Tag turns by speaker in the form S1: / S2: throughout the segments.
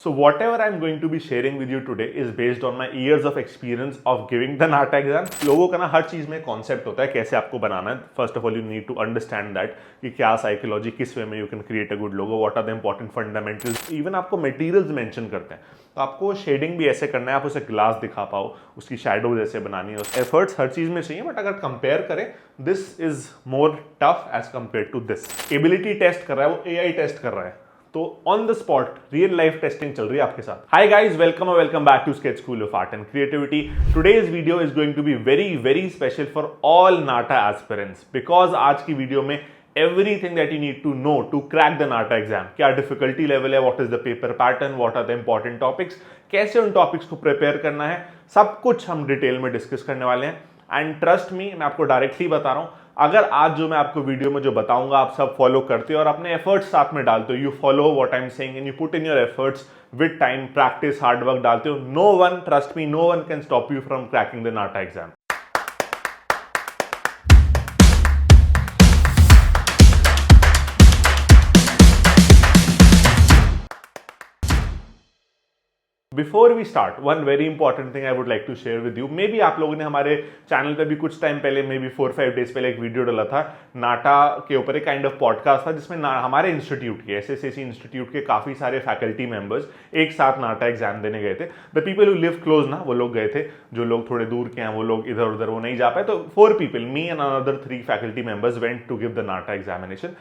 S1: So whatever I'm going to be sharing with you today is based on my years of experience of giving the NATA exam. लोगों का ना हर चीज़ में concept होता है कैसे आपको बनाना है. First of all you need to understand that कि क्या साइकोलॉजी, किस वे में you can create a good logo, what are the important fundamentals. Even आपको मटेरियल्स मेंशन करते हैं तो आपको शेडिंग भी ऐसे करना है, आप उसे ग्लास दिखा पाओ, उसकी शैडोज ऐसे बनानी है. एफर्ट्स हर चीज़ में चाहिए, बट अगर कंपेयर करें this is more tough as compare to this. Ability test कर रहा है वो, एआई टेस्ट कर रहा है, तो on the spot real life testing चल रही है आपके साथ. Hi guys, welcome back to sketch school of art and creativity. Today's video is going to be very special for all NATA aspirants, because आज की वीडियो में everything that you need to know to crack the NATA exam. क्या difficulty level है, what is the paper pattern, what are the important topics, कैसे उन topics को prepare करना है, सब कुछ हम डिटेल में डिस्कस करने वाले हैं. एंड ट्रस्ट मी, मैं आपको डायरेक्टली बता रहा हूं, अगर आज जो मैं आपको वीडियो में जो बताऊंगा आप सब फॉलो करते हो और अपने एफर्ट्स साथ में डालते हो, you follow what I am saying and you put in your efforts with time, practice, hard work डालते हो, no one, trust me, no one can stop you from cracking the NATA exam. Before we start, one very important thing I would like to share with you. Maybe आप लोगों ने हमारे channel पे भी कुछ time पहले, may be 4-5 days पहले एक वीडियो डाला था नाटा के ऊपर. एक काइंड ऑफ पॉडकास्ट था जिसमें हमारे इंस्टीट्यूट के, एसएससी इंस्टीट्यूट के काफी सारे फैकल्टी मेंबर्स एक साथ नाटा एग्जाम देने गए थे. The people who live close ना, वो लोग गए थे. जो लोग थोड़े दूर के हैं वो लोग इधर उधर वो नहीं जा पाए. तो 4 people, me and another 3 faculty members went to give the NATA examination.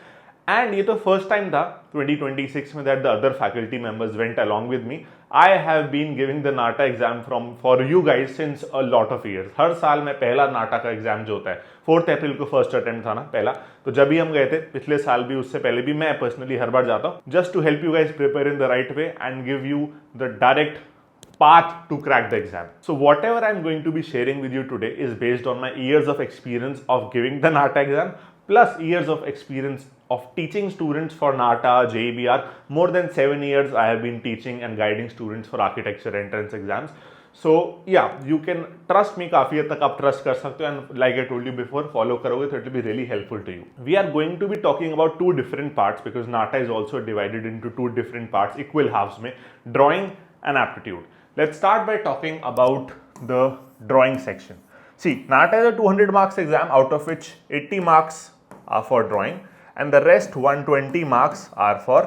S1: And ये तो फर्स्ट टाइम था 2026 में that the other faculty members went along with me. I have been giving the NATA exam for you guys since a lot of years. हर साल मैं पहला नाटा का exam जो होता है 4 अप्रैल को फर्स्ट अटेम्प्ट था ना पहला, तो जब भी हम गए थे, पिछले साल भी, उससे पहले भी, मैं पर्सनली हर बार जाता हूँ just to help you guys prepare in the right way and give you the direct path to crack the exam. So whatever I'm going to be sharing with you today is based on my years of experience of giving the NATA exam plus years of experience of teaching students for NATA, JEBR. More than 7 years I have been teaching and guiding students for architecture entrance exams. So yeah, you can trust me, काफी हद तक आप trust कर सकते हो, and like I told you before, follow करोगे तो it will be really helpful to you. We are going to be talking about 2 different parts because NATA is also divided into 2 different parts, equal halves में, drawing and aptitude. Let's start by talking about the drawing section. See, NATA is a 200 marks exam, out of which 80 marks are for drawing and the rest 120 marks are for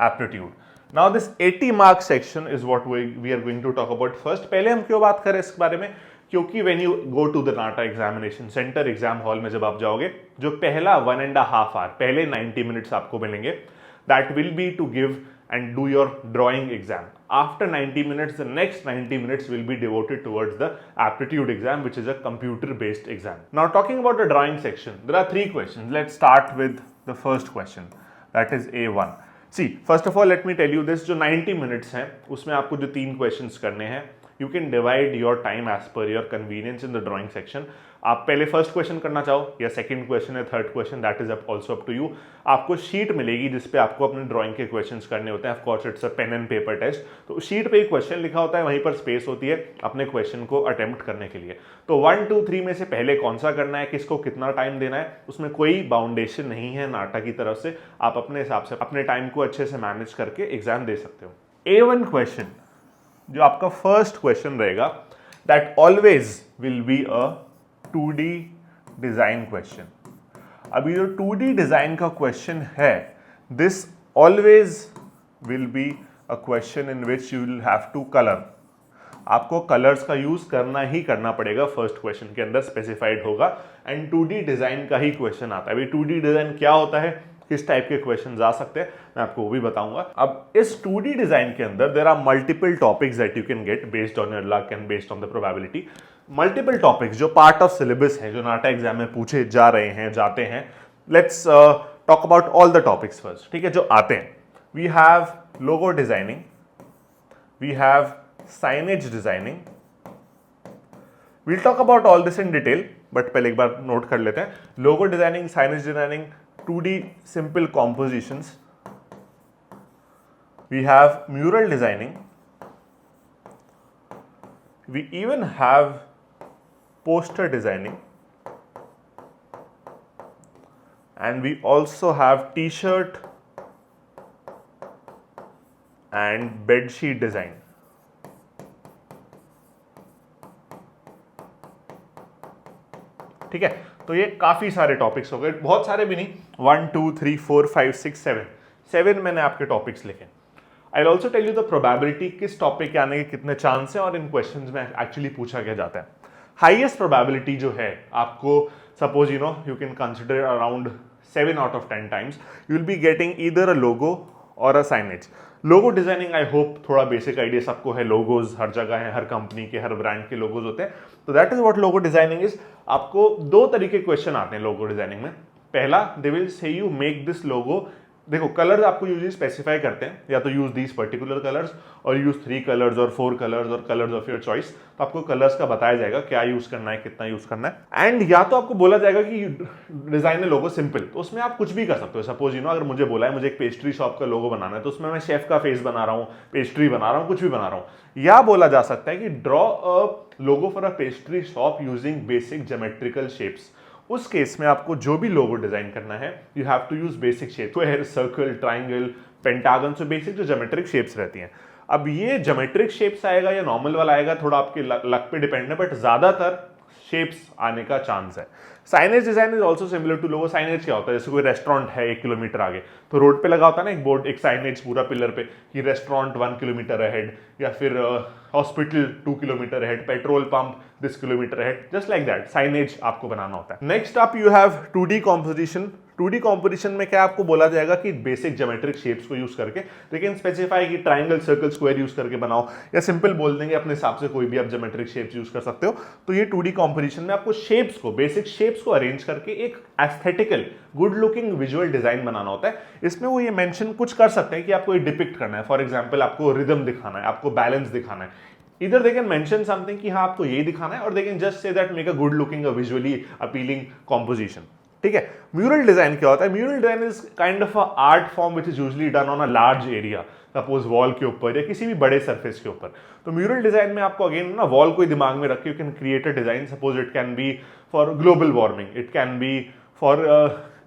S1: aptitude. Now this 80 mark section is what we are going to talk about first. पहले हम क्यों बात करें इस बारे में, क्योंकि when you go to the NATA examination center, exam hall में जब आप जाओगे, जो पहला 1.5 hour, पहले 90 minutes आपको मिलेंगे, that will be to give and do your drawing exam. After 90 minutes, the next 90 minutes will be devoted towards the aptitude exam, which is a computer based exam. Now talking about the drawing section, there are 3 questions. Let's start with the first question, that is A1. See, first of all let me tell you this, जो 90 minutes हैं उसमें आपको जो 3 questions करने हैं, you can divide your time as per your convenience in the drawing section. आप पहले first question करना चाहो या सेकंड क्वेश्चन या third question, that is also up to you. आपको शीट मिलेगी जिसपे आपको अपने ड्राइंग के क्वेश्चंस करने होते हैं. Of course it's a pen and paper test, तो शीट पे एक क्वेश्चन लिखा होता है, वहीं पर स्पेस होती है अपने क्वेश्चन को अटेम्प्ट करने के लिए. तो 1, 2, 3 में से पहले कौन सा करना है, किसको कितना टाइम देना है, उसमें कोई बाउंडेशन नहीं है नाटा की तरफ से. आप अपने हिसाब से अपने टाइम को अच्छे से मैनेज करके एग्जाम दे सकते हो. A1 क्वेश्चन जो आपका फर्स्ट क्वेश्चन रहेगा, that always will be a 2D design question. अभी जो 2D डिजाइन का क्वेश्चन है, this always will be a question in which you will have to colour. आपको कलर्स का यूज करना ही करना पड़ेगा, फर्स्ट क्वेश्चन के अंदर स्पेसिफाइड होगा. एंड 2D डिजाइन का ही क्वेश्चन आता है. अभी 2D डिजाइन क्या होता है, किस टाइप के क्वेश्चन आ सकते हैं, मैं आपको वो भी बताऊंगा. अब इस 2D डिजाइन के अंदर there are multiple topics that you can get based on your luck and based on the probability. Multiple topics जो पार्ट ऑफ सिलेबस है, जो नाटा एग्जाम में पूछे जा रहे हैं, जाते हैं. Let's talk about all the topics first. ठीक है, जो आते हैं, we have logo designing, we have signage designing. We'll talk about all this in detail, but पहले एक बार नोट कर लेते हैं. Logo designing, signage designing, 2D simple compositions. We have mural designing. We even have poster designing. And we also have t-shirt and bedsheet design. ठीक है, तो ये काफी सारे टॉपिक्स हो गए, बहुत सारे भी नहीं, 1 2 3 4 5 6 7 मैंने आपके टॉपिक्स लिखे। I will also tell you the probability किस टॉपिक के आने के कितने चांस हैं और इन क्वेश्चंस में एक्चुअली पूछा क्या जाता है। हाईएस्ट प्रोबेबिलिटी जो है आपको, suppose you can consider around 7 out of 10 times you will be getting either a logo or a signage। Logo designing I hope थोड़ा बेसिक आइडिया सबको है, लोगोज हर जगह है, हर कंपनी के हर ब्रांड के लोगोज होते हैं, तो that is what logo designing is. आपको दो तरीके क्वेश्चन आते हैं लोगो डिजाइनिंग में। पहला, they will say you make this लोगो, देखो कलर्स आपको यूजुअली स्पेसिफाई करते हैं, या तो यूज दीज पर्टिकुलर कलर्स और यूज 3 कलर्स और 4 कलर्स और कलर्स ऑफ योर चॉइस। तो आपको कलर्स का बताया जाएगा क्या यूज करना है, कितना यूज करना है। एंड या तो आपको बोला जाएगा कि डिजाइन है लोगो सिंपल, तो उसमें आप कुछ भी कर सकते हो। सपोज अगर मुझे बोला है मुझे एक पेस्ट्री शॉप का लोगो बनाना है, तो उसमें मैं शेफ का फेस बना रहा हूँ, पेस्ट्री बना रहा हूँ, कुछ भी बना रहा हूँ। या बोला जा सकता है कि draw a logo for a pastry shop using basic geometrical shapes. उस केस में आपको जो भी लोगो डिजाइन करना है, you have to use basic shape, square, circle, triangle, pentagon, so basic जो ज्योमेट्रिक शेप्स रहती हैं। अब ये ज्योमेट्रिक शेप्स आएगा या नॉर्मल वाला आएगा, थोड़ा आपके लक पे डिपेंड है, बट ज्यादातर शेप्स आने का चांस है। Signage design is also similar to logo. Signage क्या होता है, जैसे कोई रेस्टोरेंट है 1 किलोमीटर आगे, तो रोड पे लगा होता है ना एक बोर्ड, एक साइनेज पूरा पिलर पे कि रेस्टोरेंट 1 किलोमीटर अहेड, या फिर hospital 2 kilometre ahead, petrol pump this kilometre ahead, just like that signage आपको बनाना होता है। नेक्स्ट आप you have 2D composition. 2D composition में क्या आपको बोला जाएगा कि बेसिक ज्योमेट्रिक शेप्स को यूज करके, लेकिन स्पेसिफाई कि ट्राइंगल, सर्कल, स्क्वायर यूज करके बनाओ, या सिंपल बोल देंगे अपने हिसाब से कोई भी आप ज्योमेट्रिक शेप्स यूज कर सकते हो। तो ये 2D कॉम्पोजिशन में आपको शेप्स को, बेसिक शेप्स को अरेंज करके एक aesthetical good looking visual design बनाना होता है। इसमें वो ये मेंशन कुछ कर सकते हैं कि आपको ये डिपिक्ट करना है, फॉर एग्जांपल आपको रिदम दिखाना है, आपको बैलेंस दिखाना है। इधर दे कैन मेंशन समथिंग कि हाँ आपको ये दिखाना है, और they can just say that make a good looking a visually appealing composition. ठीक है। म्यूरल डिजाइन क्या होता है? Mural design is kind of a art form which is usually done on a large area, suppose wall के ऊपर या किसी भी बड़े सरफेस के ऊपर। तो म्यूरल डिजाइन में आपको अगेन ना वॉल को दिमाग में रख के you can create a design. Suppose it can B for global warming, it can B for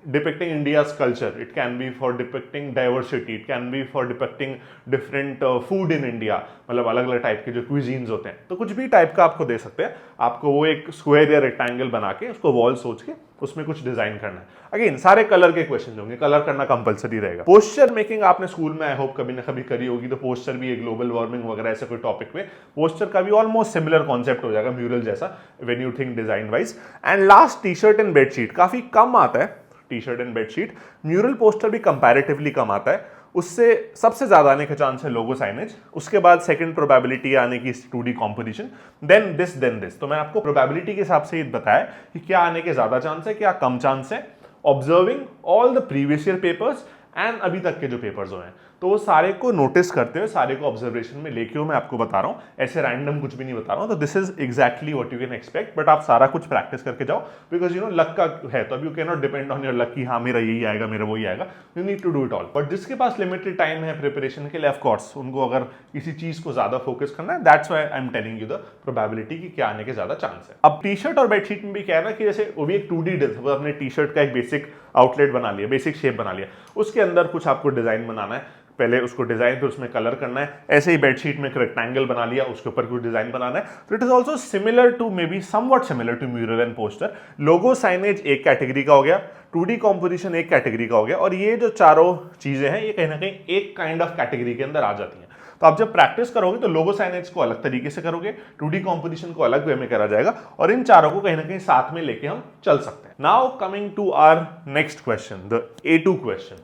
S1: depicting India's culture, it can be for depicting diversity, it can be for depicting different food in India, मतलब अलग अलग type के जो cuisines होते हैं, तो कुछ भी टाइप का आपको दे सकते हैं। आपको वो एक स्क्वायर या रेक्टेंगल बना के उसको वॉल सोच के उसमें कुछ डिजाइन करना है। अगेन सारे कलर के क्वेश्चन होंगे, कलर करना कंपलसरी रहेगा। पोस्चर मेकिंग आपने स्कूल में आई होप कभी ना कभी करी होगी, तो पोस्चर भी ग्लोबल वार्मिंग वगैरह ऐसे कोई टॉपिक में पोस्चर का भी ऑलमोस्ट सिमिलर कॉन्सेप्ट हो जाएगा म्यूरल जैसा, when you think design wise. And last, T shirt and bedsheet काफी कम आता है। T shirt and bedsheet, mural poster भी कंपैरेटिवली कम आता है। उससे सबसे ज्यादा आने का चांस है लोगो साइनेज, उसके बाद सेकंड प्रोबेबिलिटी आने की 2D कॉम्पोजिशन, देन दिस। तो मैं आपको प्रोबेबिलिटी के हिसाब से ये बताया कि क्या आने के ज्यादा चांस है, क्या कम चांस है, observing all the previous year papers and अभी तक के जो पेपर्स हुए हैं, तो वो सारे को नोटिस करते हुए, सारे को ऑब्जर्वेशन में लेके हुए मैं आपको बता रहा हूँ, ऐसे रैंडम कुछ भी नहीं बता रहा हूँ। तो this is exactly what you can expect, but आप सारा कुछ प्रैक्टिस करके जाओ, बिकॉज लक का है, तो अब you can not depend on your luck कि हाँ मेरा यही आएगा, मेरा वही आएगा। You need to do it all. But जिसके पास लिमिटेड टाइम है प्रिपरेशन के लिए, ऑफ कोर्स उनको अगर किसी चीज को ज्यादा फोकस करना है, that's why I am telling you the probability कि क्या आने के ज्यादा चांस है। अब टी शर्ट और बेडशीट में भी क्या है ना कि जैसे वो भी एक 2D अपने टी शर्ट का एक बेसिक आउटलेट बना लिया, बेसिक शेप बना लिया, उसके अंदर कुछ आपको डिजाइन बनाना है, पहले उसको डिजाइन फिर उसमें कलर करना है। ऐसे ही बेडशीट में एक रेक्टेंगल बना लिया, उसके ऊपर कुछ डिजाइन बनाना है। तो it is also similar to, maybe somewhat similar to mural and poster. Logo signage एक कैटेगरी का हो गया, 2D कॉम्पोजिशन एक कैटेगरी का हो गया, और ये जो चारों चीजें हैं ये कहीं ना कहीं एक काइंड ऑफ कैटेगरी के अंदर आ जाती हैं। तो आप जब प्रैक्टिस करोगे तो लोगो साइनेज को अलग तरीके से करोगे, 2D कॉम्पोजिशन को अलग वे में करा जाएगा, और इन चारों को कहीं ना कहीं साथ में लेके हम चल सकते हैं। Now coming to our next question, the A2 question,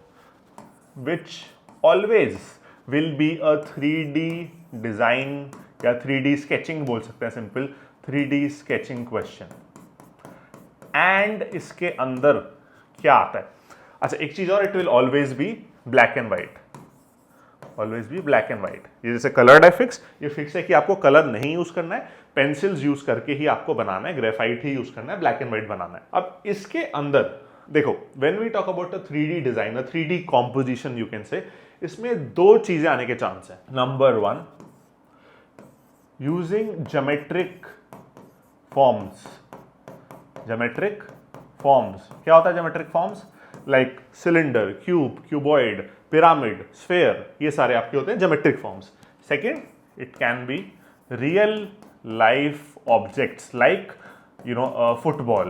S1: which always will be a 3D design या 3D स्केचिंग बोल सकते हैं, simple 3D sketching question. And इसके अंदर क्या आता है? अच्छा एक चीज और, it will always be black and white, always be black and white. ये जैसे कलर्ड है फिक्स, ये फिक्स है कि आपको कलर नहीं यूज करना है, पेंसिल्स यूज करके ही आपको बनाना है, ग्रेफाइट ही यूज करना है, ब्लैक एंड व्हाइट बनाना है। अब इसके अंदर देखो, when we talk about a 3D design, a 3D composition you can say, इसमें दो चीजें आने के चांस है। Number 1, using geometric forms. Geometric forms क्या होता है? Geometric forms like cylinder, cube, cuboid, pyramid, sphere, ये सारे आपके होते हैं geometric forms. Second, it can be real life objects like football,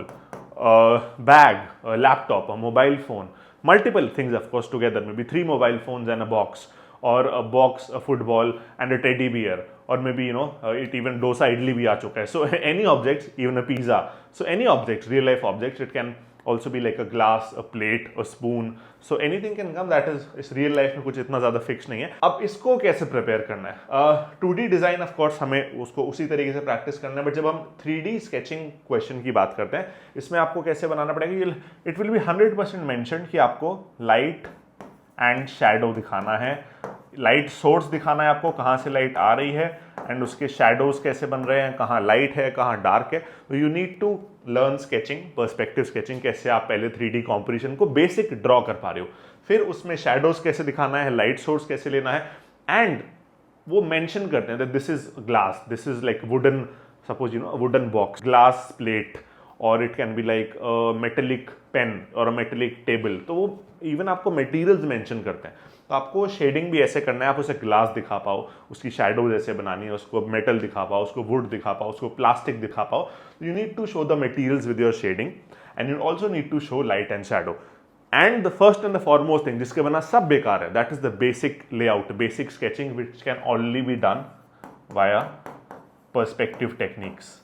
S1: bag, a laptop, a mobile phone, multiple things of course together, maybe 3 mobile phones and a box, or a box, a football and a teddy bear, or maybe it even dosa idli bhi aa chuka hai. So any objects, even a pizza, so any objects, real life objects, it can also be like a glass, a plate, a spoon, so anything can come. That is, इस real life में कुछ इतना ज़्यादा fix नहीं है. अब इसको कैसे प्रिपेयर करना है? 2D डिज़ाइन ऑफ कोर्स हमें उसको उसी तरीके से प्रैक्टिस करना है, बट जब हम 3D स्केचिंग क्वेश्चन की बात करते हैं, इसमें आपको कैसे बनाना पड़ेगा? इट विल बी 100% मेंशन कि आपको लाइट एंड शैडो दिखाना है, लाइट सोर्स दिखाना है आपको, कहाँ से लाइट आ रही है, एंड उसके शैडोज कैसे बन रहे हैं, कहाँ लाइट है, कहाँ डार्क है. तो you need to learn sketching, perspective sketching, कैसे आप पहले 3D कॉम्पोजिशन को बेसिक ड्रॉ कर पा रहे हो, फिर उसमें शैडोज कैसे दिखाना है, लाइट सोर्स कैसे लेना है, एंड वो मेंशन करते हैं that this is glass, this is like wooden, suppose wooden box, glass plate, और it can be like metallic pen और अ मेटेलिक टेबल. तो वो इवन आपको मटेरियल्स मेंशन करते हैं. तो आपको शेडिंग भी ऐसे करना है, आप उसे ग्लास दिखा पाओ, उसकी शैडो जैसे बनानी है, उसको मेटल दिखा पाओ, उसको वुड दिखा पाओ, उसको प्लास्टिक दिखा पाओ. You need to show the materials with your shading, and you also need to show light and shadow. And the first and the foremost thing जिसके बिना सब बेकार है, that is the basic layout, basic sketching which can only be done via perspective techniques.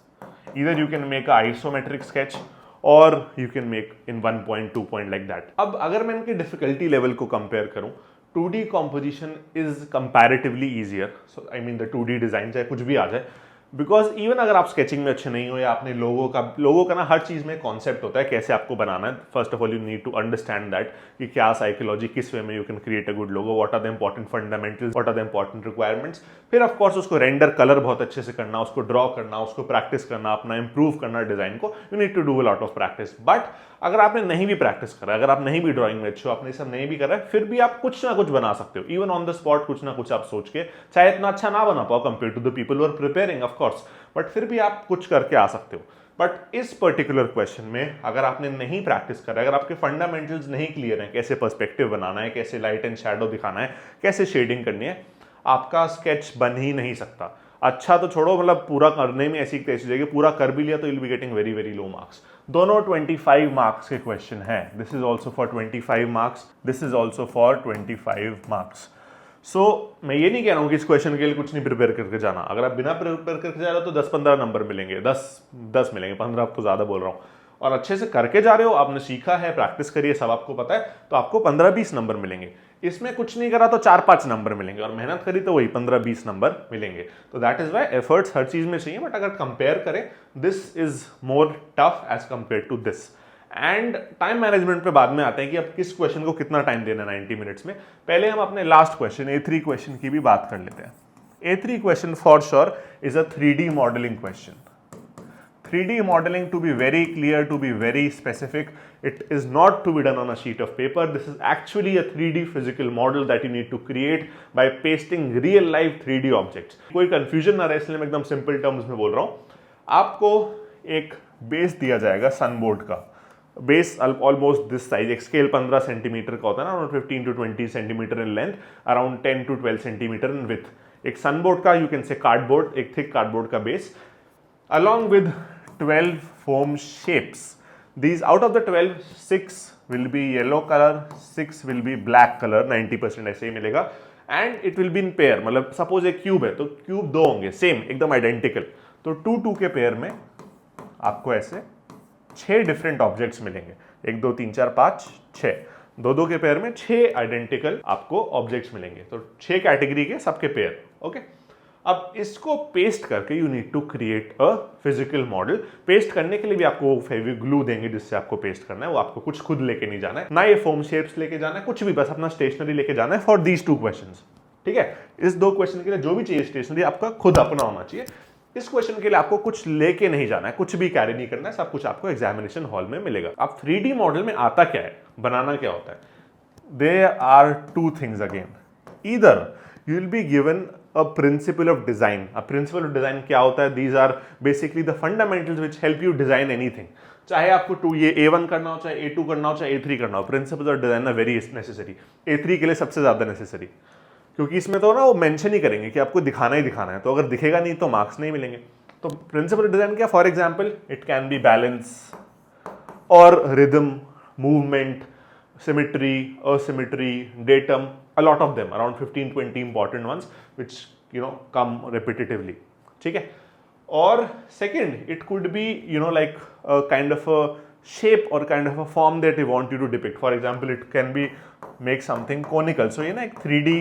S1: Either you can make an isometric sketch or you can make in 1 point, 2 point like that. अब अगर मैं इनके difficulty level को compare करूं, 2D composition is comparatively easier. So I mean the 2D design चाहे कुछ भी आ जाए, बिकॉज इवन अगर आप स्केचिंग में अच्छे नहीं हो या आपने लोगों का ना हर चीज़ में कॉन्सेप्ट होता है कैसे आपको बनाना है. First of all you need to understand that कि क्या साइकोलॉजी, किस वे में you can create a good logo, what are the important fundamentals, what are the important requirements. फिर ऑफकोर्स उसको रेंडर कलर बहुत अच्छे से करना, उसको ड्रॉ करना, उसको प्रैक्टिस करना, अपना इंप्रूव करना डिजाइन को. You need to do a lot of practice. But अगर आपने नहीं भी प्रैक्टिस करा, अगर आप नहीं भी ड्राइंग में अच्छे हो, आपने सब नहीं भी करा है, फिर भी आप कुछ ना कुछ बना सकते हो. इवन ऑन द स्पॉट कुछ ना कुछ आप सोच के, चाहे इतना अच्छा ना बना पाओ compare to the people who are preparing of course, but फिर भी आप कुछ करके आ सकते हो. बट इस पर्टिकुलर क्वेश्चन में अगर आपने नहीं प्रैक्टिस करा, अगर आपके फंडामेंटल्स नहीं क्लियर हैं, कैसे पर्सपेक्टिव बनाना है, कैसे लाइट एंड शैडो दिखाना है, कैसे शेडिंग करनी है, आपका स्केच बन ही नहीं सकता. अच्छा तो छोड़ो, मतलब पूरा करने में ऐसी तैसी जाएगी, पूरा कर भी लिया तो you will be getting very very low marks. दोनों 25 मार्क्स के क्वेश्चन हैं. This is also for 25 marks, this is also for 25 marks. So मैं ये नहीं कह रहा हूँ कि इस क्वेश्चन के लिए कुछ नहीं प्रिपेयर करके जाना. अगर आप बिना प्रिपेयर करके जा रहे हो तो 10-15 नंबर मिलेंगे, 10 मिलेंगे, 15 तो ज़्यादा बोल रहा हूँ. और अच्छे से करके जा रहे हो, आपने सीखा है, प्रैक्टिस करिए, सब आपको पता है, तो आपको 15-20 नंबर मिलेंगे. इसमें कुछ नहीं करा तो 4-5 नंबर मिलेंगे, और मेहनत करी तो वही 15-20 नंबर मिलेंगे. तो दैट इज वाई एफर्ट्स हर चीज़ में चाहिए. बट अगर कंपेयर करें, this is more tough as compare to this. And time management पे बाद में आते हैं कि अब किस क्वेश्चन को कितना टाइम देना है 90 मिनट्स में. पहले हम अपने लास्ट क्वेश्चन A3 क्वेश्चन की भी बात कर लेते हैं. A3 question for sure is a 3D modelling question. 3D modeling, to be very clear, to be very specific, it is not to be done on a sheet of paper. This is actually a 3D physical model that you need to create by pasting real life 3D objects. कोई confusion ना रहे, इसलिए मैं एकदम simple terms में बोल रहा हूँ. आपको एक बेस दिया जाएगा सनबोर्ड का. बेस ऑलमोस्ट दिस साइज, एक स्केल 15 सेंटीमीटर का होता है ना, around 15 to 20 centimetre in length, around 10 to 12 centimetre in with. एक सनबोर्ड का, यू कैन से कार्डबोर्ड, एक थिक कार्डबोर्ड का base, along with 12 foam shapes. These out of the 12, 6 will be yellow color, 6 will be black color, 90% ऐसे ही मिलेगा. And it will be in pair. मतलब suppose एक cube है तो क्यूब 2 होंगे, सेम एकदम आइडेंटिकल. तो 2-2 के पेयर में आपको ऐसे 6 डिफरेंट ऑब्जेक्ट्स मिलेंगे. 1 2 3 4 5 6. 2-2 के पेयर में 6 आइडेंटिकल आपको ऑब्जेक्ट्स मिलेंगे. तो 6 कैटेगरी के सबके पेयर. ओके, अब इसको पेस्ट करके you need to create a physical model. Paste करने के लिए भी आपको फेविक ग्लू देंगे जिससे आपको पेस्ट करना है. वो आपको कुछ खुद लेके नहीं जाना है, ना ये फोम शेप्स लेके जाना है, कुछ भी, बस अपना स्टेशनरी लेके जाना है फॉर दीज 2 क्वेश्चंस. ठीक है, इस 2 क्वेश्चन के लिए जो भी चाहिए स्टेशनरी आपका खुद अपना होना चाहिए. इस क्वेश्चन के लिए आपको कुछ लेके नहीं जाना है, कुछ भी कैरी नहीं करना है, सब कुछ आपको एग्जामिनेशन हॉल में मिलेगा. अब 3D मॉडल में आता क्या है, बनाना क्या होता है? There are 2 things again. Either you will be given a principle of design. A principle of design क्या होता है? These are basically the fundamentals which help you design anything. चाहे आपको ये A1 करना हो, चाहे A2 करना हो, चाहे A3 करना हो, principles of design are very necessary. A3 के लिए सबसे ज्यादा नेसेसरी, क्योंकि इसमें तो ना वो मेंशन ही करेंगे कि आपको दिखाना ही दिखाना है, तो अगर दिखेगा नहीं तो मार्क्स नहीं मिलेंगे. तो प्रिंसिपल ऑफ डिजाइन क्या? For example it can be balance और rhythm, movement, symmetry, asymmetry, datum, a lot of them, around 15-20 important ones which come repetitively. ठीक है. और second, it could be like a kind of a shape or kind of a form that they want you to depict. For example, it can be make something conical. So ये ना एक 3D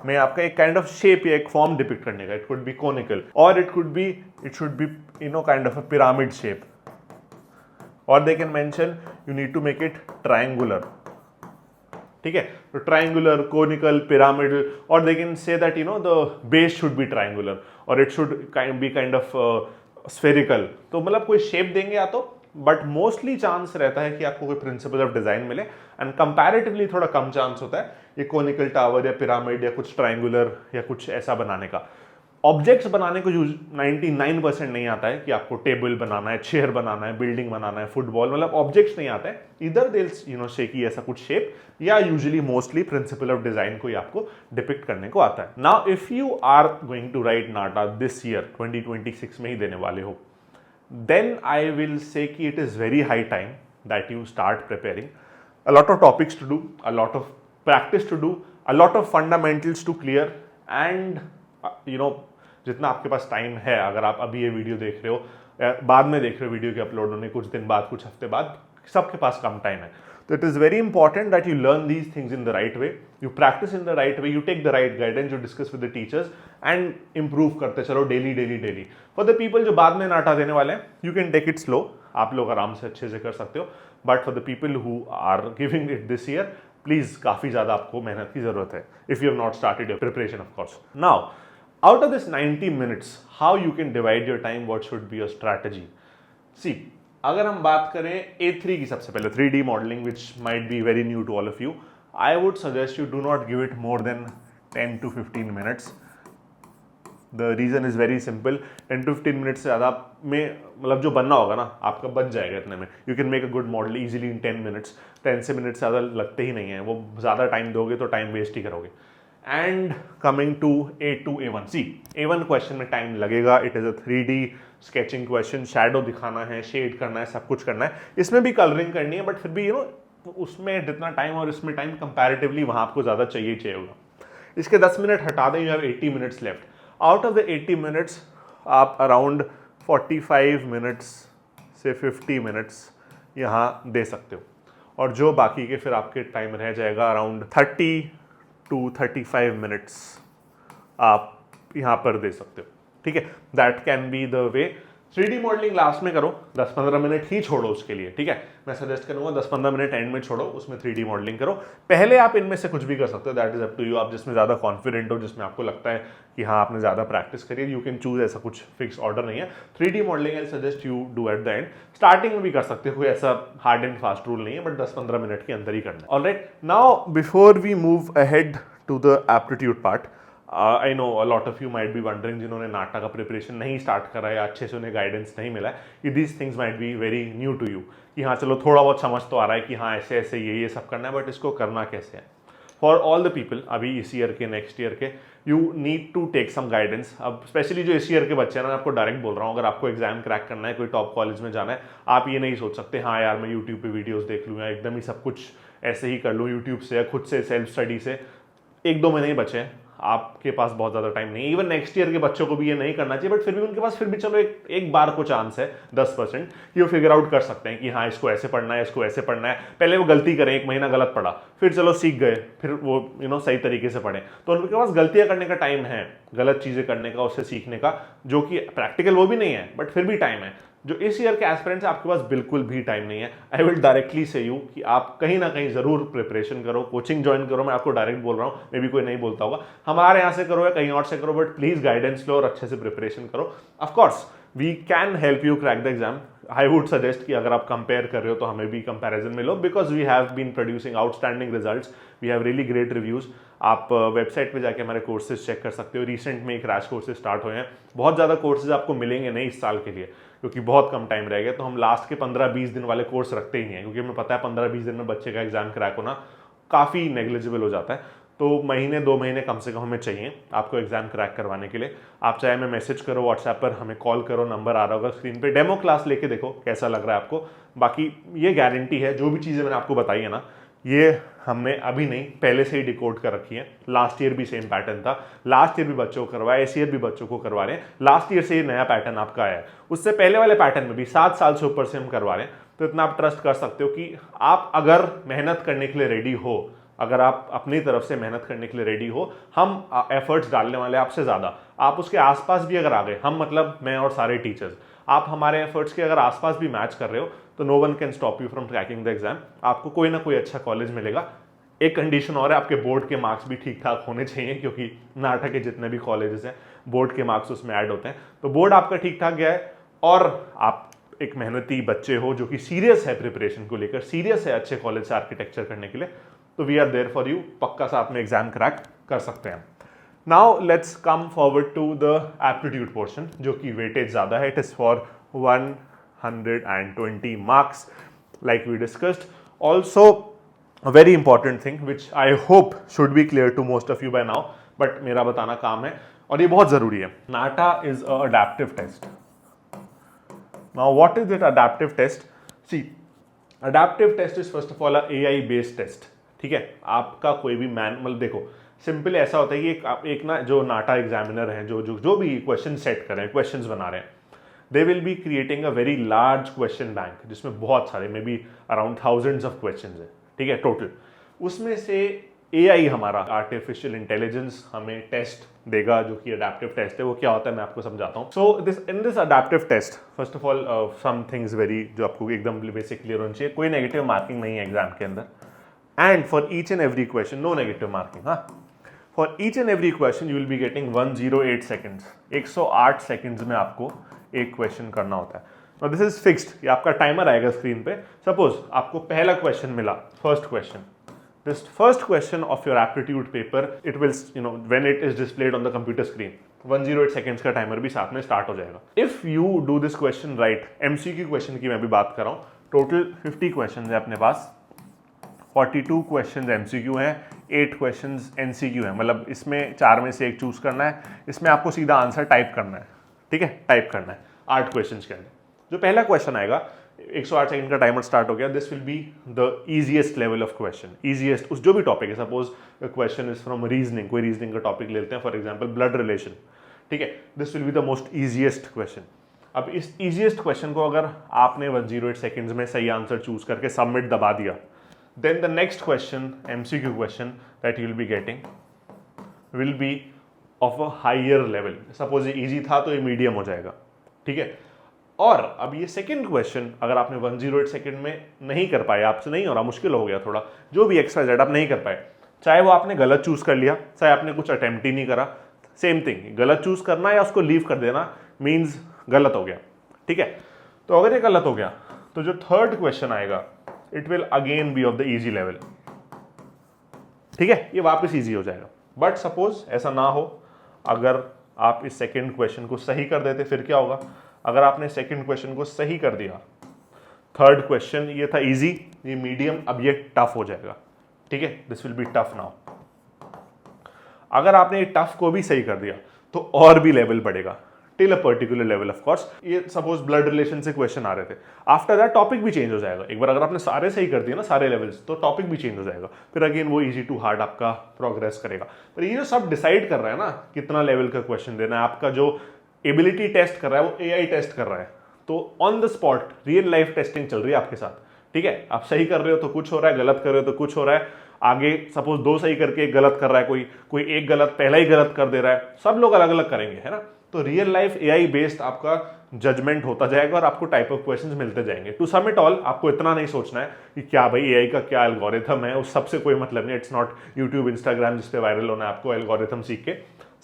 S1: में आपका एक kind of shape या एक form depict करने का. It could be conical or it should be kind of a pyramid shape. Or they can mention you need to make it triangular. ठीक है. तो ट्राइंगुलर, कोनिकल, पिरामिडल, और they can say that the base should be triangular और it should be kind of spherical. तो मतलब कोई shape देंगे या तो, बट मोस्टली चांस रहता है कि आपको कोई प्रिंसिपल ऑफ डिजाइन मिले, एंड कंपैरेटिवली थोड़ा कम चांस होता है ये कोनिकल टावर या पिरामिड या कुछ ट्राइंगुलर या कुछ ऐसा बनाने का. ऑब्जेक्ट्स बनाने को 99% नहीं आता है कि आपको टेबल बनाना है, चेयर बनाना है, बिल्डिंग बनाना है, फुटबॉल, मतलब ऑब्जेक्ट्स नहीं आता है. इधर दे से कि ऐसा कुछ शेप, या usually mostly principle of design को ही आपको डिपिक्ट करने को आता है. Now if you are going to write NATA this year 2026 में ही देने वाले हो, देन आई विल से कि it is very high time that you start preparing. A lot of topics to do, a lot of practice to do, a lot of fundamentals to clear, and जितना आपके पास time है, अगर आप अभी ये video देख रहे हो या बाद में देख रहे हो वीडियो के अपलोड होने कुछ दिन बाद, कुछ हफ्ते बाद, सबके पास कम टाइम है. तो it is very important that you learn these things in the right way, you practice in the right way, you take the right guidance, you discuss with the teachers and improve करते चलो daily daily daily. For the people जो बाद में NATA देने वाले हैं, you can take it slow, आप लोग आराम से अच्छे से कर सकते हो. But for the people who are giving it this year, please काफी ज्यादा आपको मेहनत की जरूरत है, if you have not started your preparation of course. Now out of this 90 minutes, how you can divide your time, what should be your strategy? See, अगर हम बात करें A3 की, सबसे पहले 3D modeling, which might be very new to all of you, I would suggest you do not give it more than 10 to 15 minutes. The reason is very simple. 10 to 15 minutes से ज़्यादा में मतलब जो बनना होगा ना आपका बन जाएगा इतने में. You can make a good model easily in 10 minutes. 10 से मिनट से ज़्यादा लगते ही नहीं है, वो ज़्यादा टाइम दोगे तो टाइम वेस्ट ही करोगे. And coming to A2, A1. See, A1 question में टाइम लगेगा. It is a 3D sketching question, shadow दिखाना है, शेड करना है, सब कुछ करना है. इसमें भी कलरिंग करनी है, बट फिर भी उसमें जितना टाइम और इसमें टाइम कंपैरेटिवली वहाँ आपको ज़्यादा चाहिए होगा. इसके 10 मिनट हटा दें, you have 80 minutes left. Out of the 80 minutes आप अराउंड 45 मिनट्स से 50 मिनट्स यहाँ दे सकते हो, और जो बाकी के फिर आपके टाइम रह जाएगा अराउंड 30 to 35 मिनट्स आप यहाँ पर दे सकते हो. ठीक है, that can be the way. 3D modelling last में करो, 10-15 मिनट ही छोड़ो उसके लिए. ठीक है, मैं सजेस्ट करूंगा 10-15 मिनट एंड में छोड़ो, उसमें 3D मॉडलिंग करो. पहले आप इनमें से कुछ भी कर सकते हो, that is up to you. आप जिसमें ज़्यादा कॉन्फिडेंट हो, जिसमें आपको लगता है कि हाँ आपने ज़्यादा प्रैक्टिस करी है, यू कैन चूज. ऐसा कुछ फिक्स ऑर्डर नहीं है. 3D modelling I suggest you do at the end. Starting में भी कर सकते हो, कोई ऐसा हार्ड एंड फास्ट रूल नहीं है, बट 10-15 मिनट के अंदर ही करना है. Alright, now before we move ahead to the aptitude part, I know a lot of you might be wondering, जिन्होंने नाटा का प्रिपरेशन नहीं स्टार्ट करा है या अच्छे से उन्हें गाइडेंस नहीं मिला है, these things might be very new to you. कि हाँ चलो थोड़ा बहुत समझ तो आ रहा है कि हाँ ऐसे ऐसे ये सब करना है, बट इसको करना कैसे है. फॉर ऑल द पीपल, अभी इस ईयर के, नेक्स्ट ईयर के, you need to take some guidance. अब स्पेशली जो इस ईयर के बच्चे हैं ना, मैं आपको डायरेक्ट बोल रहा हूँ, अगर आपको एग्जाम क्रैक करना है, कोई टॉप कॉलेज में जाना है, आप ये नहीं सोच सकते हाँ यार मैं यूट्यूब पे वीडियोस देख लूँ या एकदम ही सब कुछ ऐसे ही कर लूँ यूट्यूब से या खुद से सेल्फ स्टडी से. 1-2 महीने ही बचे हैं, आपके पास बहुत ज़्यादा टाइम नहीं. इवन नेक्स्ट ईयर के बच्चों को भी ये नहीं करना चाहिए, बट फिर भी उनके पास फिर भी चलो एक बार को चांस है 10% कि वो फिगर आउट कर सकते हैं कि हाँ इसको ऐसे पढ़ना है, इसको ऐसे पढ़ना है. पहले वो गलती करें, 1 महीना गलत पढ़ा, फिर चलो सीख गए, फिर वो सही तरीके से पढ़ें. तो उनके पास गलतियां करने का टाइम है, गलत चीज़ें करने का, उससे सीखने का, जो कि प्रैक्टिकल वो भी नहीं है, बट फिर भी टाइम है. जो इस ईयर के एस्पिरेंट्स आपके पास बिल्कुल भी टाइम नहीं है. आई विल डायरेक्टली से यू कि आप कहीं ना कहीं जरूर प्रिपरेशन करो, कोचिंग ज्वाइन करो. मैं आपको डायरेक्ट बोल रहा हूँ, मे भी कोई नहीं बोलता होगा, हमारे यहाँ से करो या कहीं और से करो, बट प्लीज गाइडेंस लो और अच्छे से प्रिपरेशन करो. Of course we can help you crack the exam. I would suggest कि अगर आप कंपेयर कर रहे हो तो हमें भी कंपैरिजन में लो, because we have been producing outstanding results, we have really great reviews. आप वेबसाइट पे जाके हमारे कोर्सेज चेक कर सकते हो। रिसेंट में एक क्रैश कोर्सेज स्टार्ट हुए हैं, बहुत ज़्यादा कोर्सेज आपको मिलेंगे नहीं इस साल के लिए क्योंकि बहुत कम टाइम रह गया, तो हम लास्ट के 15-20 दिन वाले कोर्स रखते ही नहीं है क्योंकि हमें पता है 15-20 दिन में बच्चे का एग्जाम क्रैक होना काफ़ी नेग्लिजिबल हो जाता है। तो महीने 2 महीने कम से कम हमें चाहिए आपको एग्जाम क्रैक करवाने के लिए। आप चाहे हमें मैसेज करो व्हाट्सएप पर, हमें कॉल करो, नंबर आ रहा होगा स्क्रीन पे, डेमो क्लास लेके देखो कैसा लग रहा है आपको। बाकी ये गारंटी है जो भी चीज़ें मैंने आपको बताई है ना, ये हमने अभी नहीं पहले से ही डिकोड कर रखी है। लास्ट ईयर भी सेम पैटर्न था, लास्ट ईयर भी बच्चों को करवाया, इस ईयर भी बच्चों को करवा रहे हैं। लास्ट ईयर से ये नया पैटर्न आपका आया है, उससे पहले वाले पैटर्न में भी 7 साल से ऊपर से हम करवा रहे हैं। तो इतना आप ट्रस्ट कर सकते हो कि आप अगर मेहनत करने के लिए रेडी हो, अगर आप अपनी तरफ से मेहनत करने के लिए रेडी हो, हम एफर्ट्स डालने वाले आपसे ज़्यादा। आप उसके आसपास भी अगर आ गए, हम मतलब मैं और सारे टीचर्स, आप हमारे एफर्ट्स के अगर आसपास भी मैच कर रहे हो तो no one can stop you from cracking the exam. आपको कोई ना कोई अच्छा कॉलेज मिलेगा। एक कंडीशन और है, आपके बोर्ड के मार्क्स भी ठीक ठाक होने चाहिए क्योंकि नाटा के जितने भी कॉलेजेस हैं बोर्ड के मार्क्स उसमें ऐड होते हैं। तो बोर्ड आपका ठीक ठाक गया है और आप एक मेहनती बच्चे हो जो कि सीरियस है प्रिपरेशन को लेकर, सीरियस है अच्छे कॉलेज से आर्किटेक्चर करने के लिए, तो we are there for you. पक्का साथ में एग्जाम क्रैक कर सकते हैं। Now let's come forward to the aptitude portion जो कि वेटेज ज़्यादा है। It is for 120 marks like we discussed. Also a very important thing which I hope should be clear to most of you by now, but मेरा बताना काम है और ये बहुत ज़रूरी है। नाटा is a adaptive test. Now what is it adaptive test? See, adaptive test is first of all a AI based test. ठीक है, आपका कोई भी मतलब देखो सिंपल ऐसा होता है कि एक ना जो नाटा एग्जामिनर हैं जो भी क्वेश्चन सेट कर रहे हैं, क्वेश्चंस बना रहे हैं, they will be creating a very large question bank जिसमें बहुत सारे may be around thousands of questions है, ठीक है टोटल। उसमें से AI हमारा आर्टिफिशियल इंटेलिजेंस हमें टेस्ट देगा जो कि अडेप्टिव टेस्ट है। वो क्या होता है मैं आपको समझाता हूँ। So in this adaptive test first of all some things very जो आपको एकदम बेसिक क्लियर होनी चाहिए। कोई नेगेटिव मार्किंग नहीं है एग्जाम के अंदर, and for each and every question no negative marking. हाँ, for each and every question you will be getting 108 seconds. 108 seconds में आपको एक क्वेश्चन करना होता है। Now this is fixed, ये आपका टाइमर आएगा स्क्रीन पे। सपोज आपको पहला क्वेश्चन मिला, first question, this first question of your aptitude paper, it will when it is displayed on the computer screen 108 seconds का टाइमर भी साथ में स्टार्ट हो जाएगा। If you do this question right, MCQ question की मैं भी बात कर रहा हूँ, टोटल 50 क्वेश्चन है अपने पास, 42 क्वेश्चन MCQ हैं, 8 क्वेश्चन NCQ हैं। मतलब इसमें 4 में से एक चूज करना है, इसमें आपको सीधा आंसर टाइप करना है, ठीक है, टाइप करना है 8 क्वेश्चंस के अंदर। जो पहला क्वेश्चन आएगा, 108 सेकंड का टाइमर स्टार्ट हो गया, this will be the easiest level of question. Easiest उस जो भी टॉपिक है, suppose question is from reasoning, कोई रीजनिंग का टॉपिक लेते हैं फॉर एग्जांपल ब्लड रिलेशन, ठीक है, this will be the most easiest question. अब इस इजीएस्ट क्वेश्चन को अगर आपने 108 सेकेंड्स में सही आंसर चूज करके सबमिट दबा दिया, then the next question MCQ question that you will be getting will be of a higher level. Suppose ये इजी था तो ये मीडियम हो जाएगा, ठीक है। और अब ये सेकंड क्वेश्चन अगर आपने 108 सेकंड में नहीं कर पाए, आपसे नहीं हो रहा, मुश्किल हो गया थोड़ा, जो भी एक्स्ट्रा जेड आप नहीं कर पाए, चाहे वो आपने गलत चूज कर लिया, चाहे आपने कुछ अटेम्प्ट ही नहीं करा, सेम थिंग, गलत चूज करना या उसको लीव कर देना मीन्स गलत हो गया, ठीक है। तो अगर ये गलत हो गया तो जो थर्ड क्वेश्चन आएगा it will again be of the easy level, ठीक है, ये वापस इजी हो जाएगा। बट सपोज ऐसा ना हो, अगर आप इस सेकंड क्वेश्चन को सही कर देते फिर क्या होगा? अगर आपने सेकंड क्वेश्चन को सही कर दिया, थर्ड क्वेश्चन ये था इजी, ये मीडियम, अब ये टफ हो जाएगा, ठीक है, this will be tough now. अगर आपने ये टफ को भी सही कर दिया तो और भी लेवल बढ़ेगा till a particular level of course. ये सपोज ब्लड रिलेशन से क्वेश्चन आ रहे थे, आफ्टर दैट टॉपिक भी चेंज हो जाएगा। एक बार अगर आपने सारे सही कर दिए ना, सारे लेवल्स, तो टॉपिक भी चेंज हो जाएगा, फिर अगेन वो इजी टू हार्ड आपका प्रोग्रेस करेगा। पर ये जो सब डिसाइड कर रहा है ना कितना लेवल का क्वेश्चन देना है, आपका जो एबिलिटी टेस्ट कर रहा है वो AI टेस्ट कर रहा है। तो on the spot real life testing चल रही है आपके साथ, ठीक है। आप सही कर रहे हो तो कुछ हो रहा है, गलत कर रहे हो तो कुछ हो रहा है, आगे सपोज 2 सही करके एक गलत कर रहा है, कोई एक गलत पहला ही गलत कर दे रहा है, सब लोग अलग अलग करेंगे, है ना। तो रियल लाइफ AI बेस्ड आपका जजमेंट होता जाएगा और आपको टाइप ऑफ क्वेश्चंस मिलते जाएंगे। टू सम इट ऑल, आपको इतना नहीं सोचना है कि क्या भाई AI का क्या एल्गोरिथम है, उस सबसे कोई मतलब नहीं। इट्स नॉट यूट्यूब इंस्टाग्राम जिसपे वायरल होना है आपको एल्गोरिथम सीख के।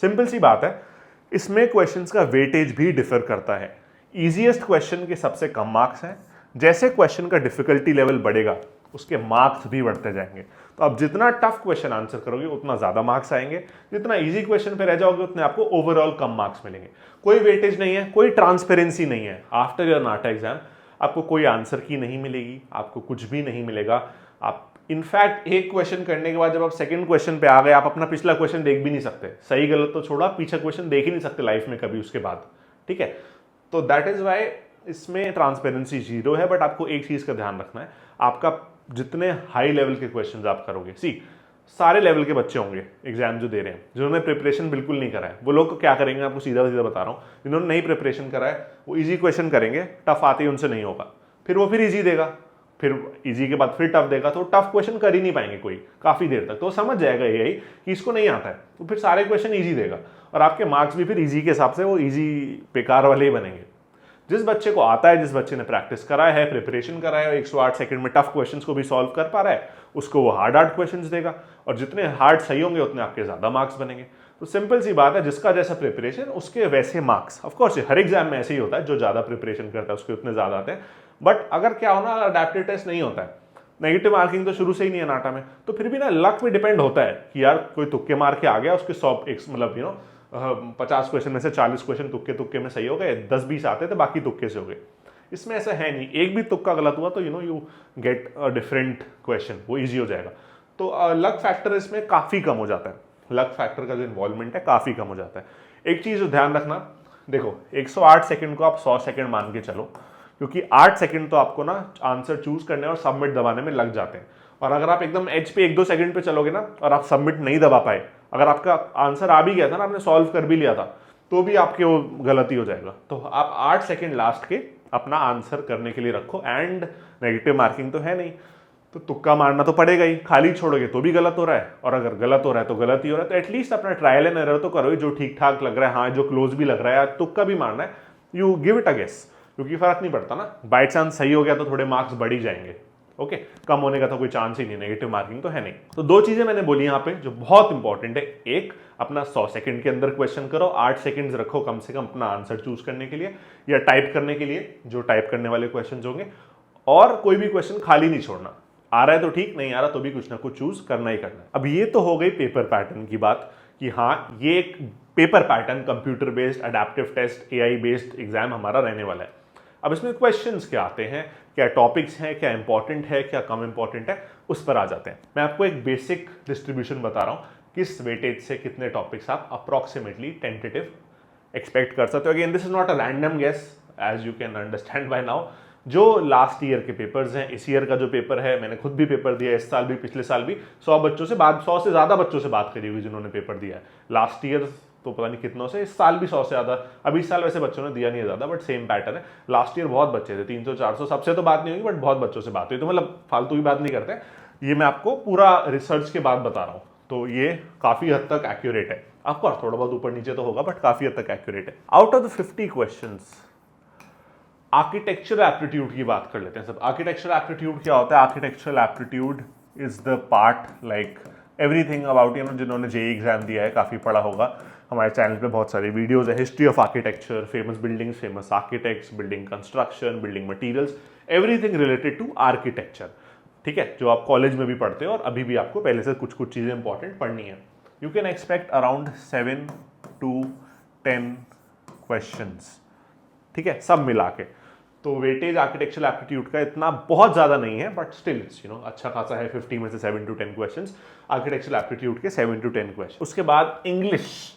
S1: सिंपल सी बात है, इसमें क्वेश्चंस का वेटेज भी डिफर करता है। इजीएस्ट क्वेश्चन के सबसे कम मार्क्स हैं, जैसे क्वेश्चन का डिफिकल्टी लेवल बढ़ेगा उसके मार्क्स भी बढ़ते जाएंगे। तो आप जितना टफ क्वेश्चन आंसर करोगे उतना ज़्यादा मार्क्स आएंगे, जितना ईजी क्वेश्चन पे रह जाओगे उतने आपको ओवरऑल कम मार्क्स मिलेंगे। कोई वेटेज नहीं है, कोई ट्रांसपेरेंसी नहीं है। आफ्टर योर नाटा एग्जाम आपको कोई आंसर की नहीं मिलेगी, आपको कुछ भी नहीं मिलेगा। आप इनफैक्ट एक क्वेश्चन करने के बाद जब आप सेकंड क्वेश्चन पे आ गए, आप अपना पिछला क्वेश्चन देख भी नहीं सकते, सही गलत तो छोड़ा, पीछे क्वेश्चन देख ही नहीं सकते लाइफ में कभी उसके बाद, ठीक है। तो दैट इज वाई इसमें ट्रांसपेरेंसी जीरो है। बट आपको एक चीज का ध्यान रखना है, आपका जितने हाई लेवल के क्वेश्चन आप करोगे, सारे लेवल के बच्चे होंगे एग्जाम जो दे रहे हैं, जिन्होंने प्रिपरेशन बिल्कुल नहीं करा है, वो लोग क्या करेंगे आपको सीधा सीधा बता रहा हूँ, जिन्होंने नहीं प्रिपरेशन करा है वो इजी क्वेश्चन करेंगे, टफ आते ही उनसे नहीं होगा, फिर वो फिर इजी देगा, फिर इजी के बाद फिर टफ देगा, तो टफ क्वेश्चन कर ही नहीं पाएंगे कोई काफी देर तक, तो समझ जाएगा यही कि इसको नहीं आता है, तो फिर सारे क्वेश्चन इजी देगा और आपके मार्क्स भी फिर इजी के हिसाब से वो इजी बेकार वाले ही बनेंगे। जिस बच्चे को आता है, जिस बच्चे ने प्रैक्टिस करा है, प्रिपरेशन करा है, 108 सेकंड में टफ क्वेश्चंस को भी सॉल्व कर पा रहा है, उसको वो हार्ड क्वेश्चंस देगा और जितने हार्ड सही होंगे उतने आपके ज्यादा मार्क्स बनेंगे। तो सिंपल सी बात है, जिसका जैसा प्रिपरेशन उसके वैसे marks. Of course her exam में ऐसे ही होता है, जो ज्यादा प्रिपरेशन करता है उसके उतने ज्यादा आते हैं। बट अगर क्या होना, अडेप्टिव टेस्ट नहीं होता है, नेगेटिव मार्किंग तो शुरू से ही नहीं है नाटा में, तो फिर भी ना लक पे डिपेंड होता है कि यार कोई तुक्के मार के आ गया, उसके 100 मतलब 50 क्वेश्चन में से 40 क्वेश्चन तुक्के तुक्के में सही हो गए, 10-20 आते थे, बाकी तुक्के से हो गए। इसमें ऐसा है नहीं, एक भी तुक्का गलत हुआ तो you get a different question, वो इजी हो जाएगा। तो लक फैक्टर इसमें काफी कम हो जाता है, लक फैक्टर का जो इन्वॉल्वमेंट है काफी कम हो जाता है। एक चीज ध्यान रखना, देखो 108 सेकंड को आप 100 सेकंड मान के चलो, क्योंकि 8 सेकंड तो आपको ना आंसर चूज करने और सबमिट दबाने में लग जाते हैं। और अगर आप एकदम एज पे 1-2 सेकंड पे चलोगे ना और आप सबमिट नहीं दबा पाए, अगर आपका आंसर आ भी गया था ना, आपने सॉल्व कर भी लिया था, तो भी आपके वो गलती हो जाएगा। तो आप 8 सेकंड लास्ट के अपना आंसर करने के लिए रखो। एंड नेगेटिव मार्किंग तो है नहीं, तो तुक्का मारना तो पड़ेगा ही, खाली छोड़ोगे तो भी गलत हो रहा है, और अगर गलत हो रहा है तो गलत ही हो रहा है। तो एटलीस्ट अपना ट्रायल एंड एरर तो करो, जो ठीक ठाक लग रहा है, हाँ जो क्लोज भी लग रहा है, तुक्का भी मारना है, you give it a guess, क्योंकि फर्क नहीं पड़ता ना, बाई चांस सही हो गया तो थोड़े मार्क्स बढ़ ही जाएंगे, ओके। कम होने का तो कोई चांस ही नहीं, नेगेटिव मार्किंग तो है नहीं। तो 2 चीजें मैंने बोली यहाँ पे जो बहुत इंपॉर्टेंट है, एक अपना 100 सेकंड के अंदर क्वेश्चन करो, 8 सेकंड्स रखो कम से कम अपना आंसर चूज करने के लिए या टाइप करने के लिए, जो टाइप करने वाले क्वेश्चन होंगे, और कोई भी क्वेश्चन खाली नहीं छोड़ना, आ रहा है तो ठीक, नहीं आ रहा तो भी कुछ ना कुछ चूज करना ही करना है। अब ये तो हो गई पेपर पैटर्न की बात कि हाँ ये एक paper pattern computer based adaptive test AI based exam हमारा रहने वाला है। अब इसमें क्वेश्चंस क्या आते हैं, क्या टॉपिक्स हैं, क्या इंपॉर्टेंट है, क्या कम इंपॉर्टेंट है, उस पर आ जाते हैं। मैं आपको एक बेसिक डिस्ट्रीब्यूशन बता रहा हूं, किस वेटेज से कितने टॉपिक्स आप अप्रॉक्सीमेटली टेंटेटिव एक्सपेक्ट कर सकते हो। Again this is not a random guess, as you can understand by now. जो लास्ट ईयर के पेपर्स हैं, इस ईयर का जो पेपर है, मैंने खुद भी पेपर दिया, इस साल भी, पिछले साल भी 100 बच्चों से बात, 100 से ज्यादा बच्चों से बात करी हुई जिन्होंने पेपर दिया है। लास्ट ईयर तो पता नहीं कितनों से, इस साल भी 100 से ज्यादा, अभी इस साल वैसे बच्चों ने दिया नहीं है ज्यादा, बट सेम पैटर्न है। लास्ट ईयर बहुत बच्चे थे, 300-400, सबसे तो बात नहीं होगी बट बहुत बच्चों से बात हुई, तो मतलब फालतू की बात नहीं करते, ये मैं आपको पूरा रिसर्च के बाद बता रहा हूँ, तो ये काफी हद तक एक्यूरेट है। ऑफकोर्स थोड़ा बहुत ऊपर नीचे तो होगा बट काफी हद तक एक्यूरेट है। Out of the 50 questions architectural aptitude की बात कर लेते हैं सब। आर्किटेक्चरल एप्टीट्यूड क्या होता है? Architectural aptitude is the part like everything about, जिन्होंने जेईई एग्जाम दिया है काफ़ी पढ़ा होगा, हमारे चैनल पे बहुत सारी वीडियोस है, history of architecture, famous buildings, famous architects, building construction, building materials, everything related to architecture, ठीक है, जो आप कॉलेज में भी पढ़ते हो और अभी भी आपको पहले से कुछ कुछ चीज़ें इंपॉर्टेंट पढ़नी है। You can expect around 7 to 10 questions, ठीक है, सब मिला के। तो वेटेज आर्किटेक्चरल एप्टीट्यूड का इतना बहुत ज्यादा नहीं है, बट स्टिल इट्स अच्छा खासा है। 50 में से 7 to 10 क्वेश्चंस आर्किटेक्चरल एप्टीट्यूड के, 7 to 10 क्वेश्चन। उसके बाद इंग्लिश,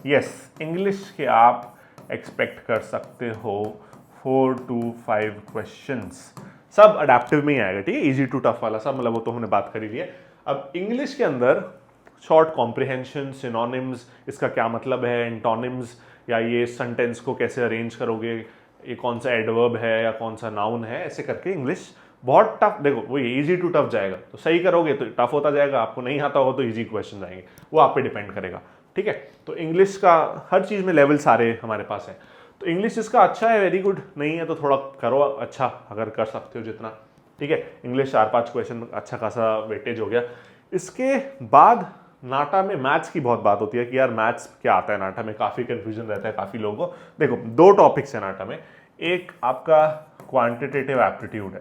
S1: यस इंग्लिश के आप एक्सपेक्ट कर सकते हो 4 to 5 क्वेश्चंस, सब अडेप्टिव में ही आएगा, ठीक है, इजी टू टफ वाला सब, मतलब वो तो हमने बात कर ही ली है। अब इंग्लिश के अंदर शॉर्ट कॉम्प्रिहेंशन, सिनोनिम्स, इसका क्या मतलब है, एंटोनिम्स, या ये सेंटेंस को कैसे अरेंज करोगे, ये कौन सा एडवर्ब है या कौन सा नाउन है, ऐसे करके इंग्लिश बहुत टफ। देखो वो इजी टू टफ जाएगा, तो सही करोगे तो टफ होता जाएगा, आपको नहीं आता होगा तो इजी क्वेश्चन आएंगे, वो आप पे डिपेंड करेगा, ठीक है। तो इंग्लिश का हर चीज़ में लेवल सारे हमारे पास है। तो इंग्लिश इसका अच्छा है, वेरी गुड, नहीं है तो थोड़ा करो अच्छा, अगर कर सकते हो जितना, ठीक है। इंग्लिश 4-5 क्वेश्चन अच्छा खासा वेटेज हो गया। इसके बाद नाटा में मैथ्स की बहुत बात होती है कि यार मैथ्स क्या आता है नाटा में, काफ़ी कंफ्यूजन रहता है काफ़ी लोगों को। देखो 2 टॉपिक्स है नाटा में, एक आपका क्वांटिटेटिव एप्टीट्यूड है,